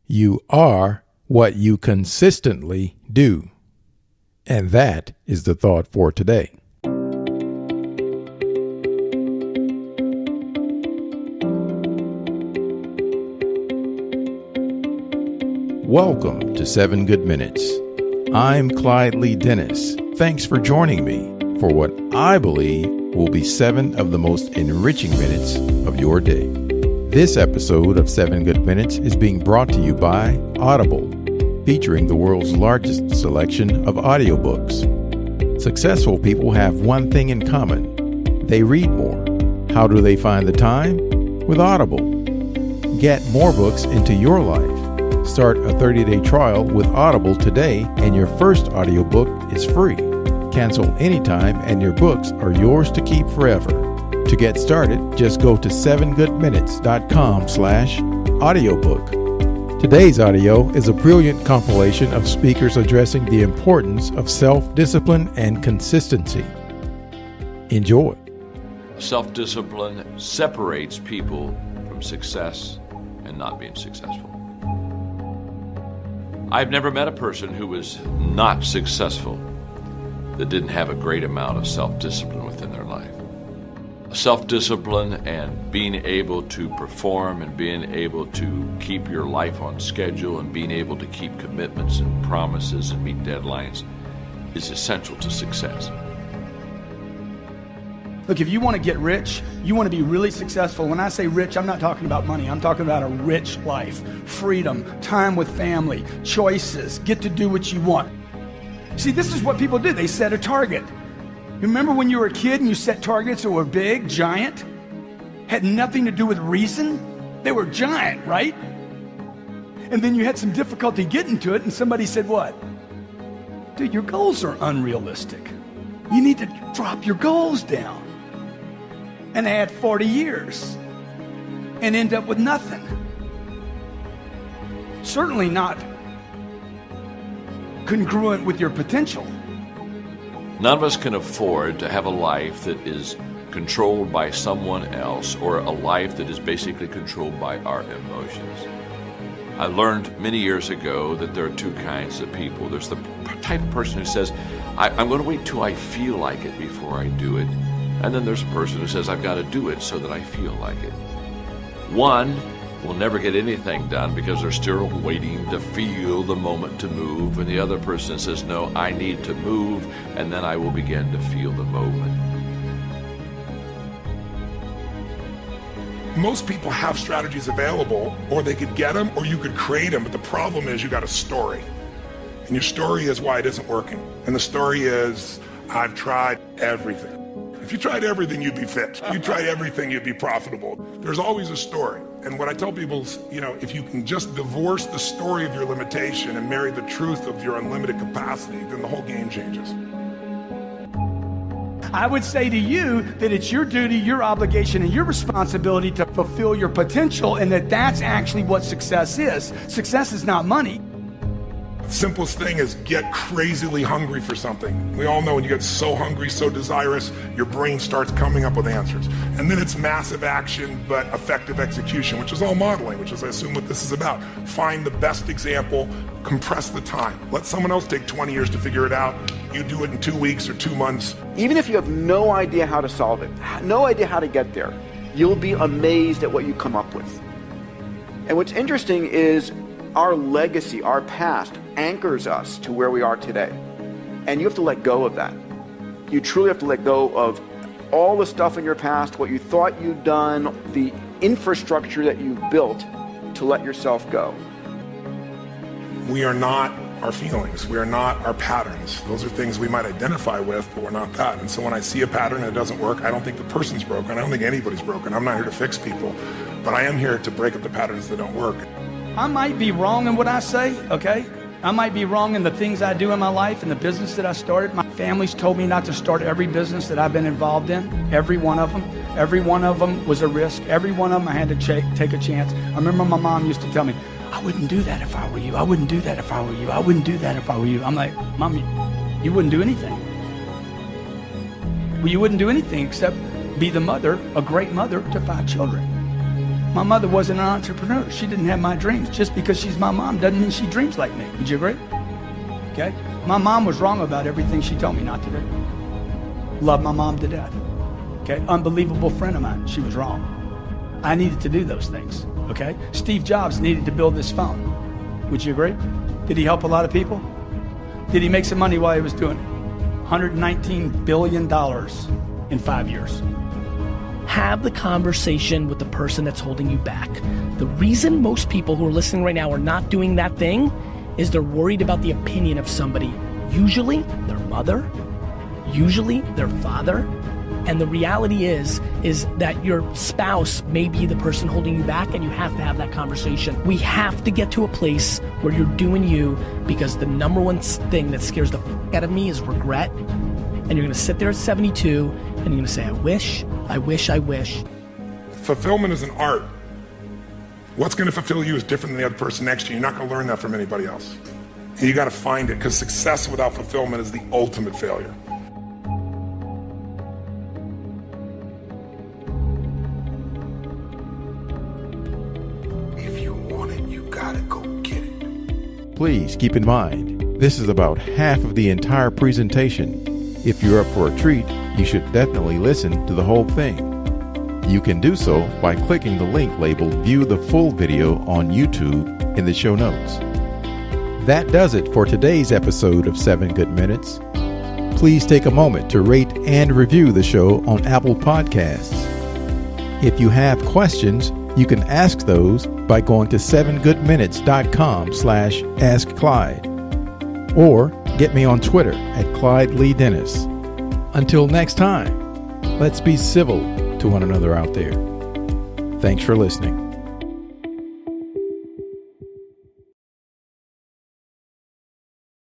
You are what you consistently do. And that is the thought for today. Welcome to 7 Good Minutes. I'm Clyde Lee Dennis. Thanks for joining me for what I believe will be 7 of the most enriching minutes of your day. This episode of 7 Good Minutes is being brought to you by Audible, featuring the world's largest selection of audiobooks. Successful people have one thing in common. They read more. How do they find the time? With Audible. Get more books into your life. Start a 30-day trial with Audible today, and your first audiobook is free. Cancel anytime, and your books are yours to keep forever. To get started, just go to 7goodminutes.com/audiobook. Today's audio is a brilliant compilation of speakers addressing the importance of self-discipline and consistency. Enjoy. Self-discipline separates people from success and not being successful. I've never met a person who was not successful that didn't have a great amount of self-discipline within their life. Self-discipline and being able to perform and being able to keep your life on schedule and being able to keep commitments and promises and meet deadlines is essential to success. Look, if you want to get rich, you want to be really successful. When I say rich, I'm not talking about money. I'm talking about a rich life, freedom, time with family, choices, get to do what you want. See, this is what people do. They set a target. Remember when you were a kid and you set targets that were big, giant? Had nothing to do with reason? They were giant, right? And then you had some difficulty getting to it, and somebody said what? Dude, your goals are unrealistic. You need to drop your goals down. And add 40 years and end up with nothing. Certainly not congruent with your potential. None of us can afford to have a life that is controlled by someone else or a life that is basically controlled by our emotions. I learned many years ago that there are two kinds of people. There's the type of person who says, I'm going to wait till I feel like it before I do it. And then there's a person who says, I've got to do it so that I feel like it. One will never get anything done because they're still waiting to feel the moment to move. And the other person says, no, I need to move, and then I will begin to feel the moment. Most people have strategies available, or they could get them, or you could create them. But the problem is you got a story. And your story is why it isn't working. And the story is, I've tried everything. If you tried everything, you'd be fit. If you tried everything, you'd be profitable. There's always a story. And what I tell people is, if you can just divorce the story of your limitation and marry the truth of your unlimited capacity, then the whole game changes. I would say to you that it's your duty, your obligation, and your responsibility to fulfill your potential, and that's actually what success is. Success is not money. The simplest thing is get crazily hungry for something. We all know when you get so hungry, so desirous, your brain starts coming up with answers. And then it's massive action, but effective execution, which is all modeling, which is, I assume, what this is about. Find the best example, compress the time. Let someone else take 20 years to figure it out. You do it in 2 weeks or 2 months. Even if you have no idea how to solve it, no idea how to get there, you'll be amazed at what you come up with. And what's interesting is our legacy, our past, anchors us to where we are today. And you have to let go of that. You truly have to let go of all the stuff in your past, what you thought you'd done, the infrastructure that you built to let yourself go. We are not our feelings. We are not our patterns. Those are things we might identify with, but we're not that. And so when I see a pattern and it doesn't work, I don't think the person's broken. I don't think anybody's broken. I'm not here to fix people, but I am here to break up the patterns that don't work. I might be wrong in what I say, okay? I might be wrong in the things I do in my life and the business that I started. My family's told me not to start every business that I've been involved in, every one of them. Every one of them was a risk. Every one of them I had to take a chance. I remember my mom used to tell me, I wouldn't do that if I were you. I wouldn't do that if I were you. I wouldn't do that if I were you. I'm like, Mom, you wouldn't do anything. Well, you wouldn't do anything except be the mother, a great mother to 5 children. My mother wasn't an entrepreneur. She didn't have my dreams. Just because she's my mom doesn't mean she dreams like me. Would you agree? Okay? My mom was wrong about everything she told me not to do. Love my mom to death. Okay? Unbelievable friend of mine. She was wrong. I needed to do those things. Okay? Steve Jobs needed to build this phone. Would you agree? Did he help a lot of people? Did he make some money while he was doing it? $119 billion in 5 years. Have the conversation with the person that's holding you back. The reason most people who are listening right now are not doing that thing is they're worried about the opinion of somebody, usually their mother, usually their father. And the reality is that your spouse may be the person holding you back, and you have to have that conversation. We have to get to a place where you're doing you, because the number one thing that scares the f*** out of me is regret. And you're gonna sit there at 72 and you're gonna say, I wish. Fulfillment is an art. What's going to fulfill you is different than the other person next to you. You're not going to learn that from anybody else. And you got to find it, because success without fulfillment is the ultimate failure. If you want it, you gotta go get it. Please keep in mind, this is about half of the entire presentation. If you're up for a treat, you should definitely listen to the whole thing. You can do so by clicking the link labeled View the Full Video on YouTube in the show notes. That does it for today's episode of 7 Good Minutes. Please take a moment to rate and review the show on Apple Podcasts. If you have questions, you can ask those by going to 7goodminutes.com/askclyde, or get me on Twitter at Clyde Lee Dennis. Until next time, let's be civil to one another out there. Thanks for listening.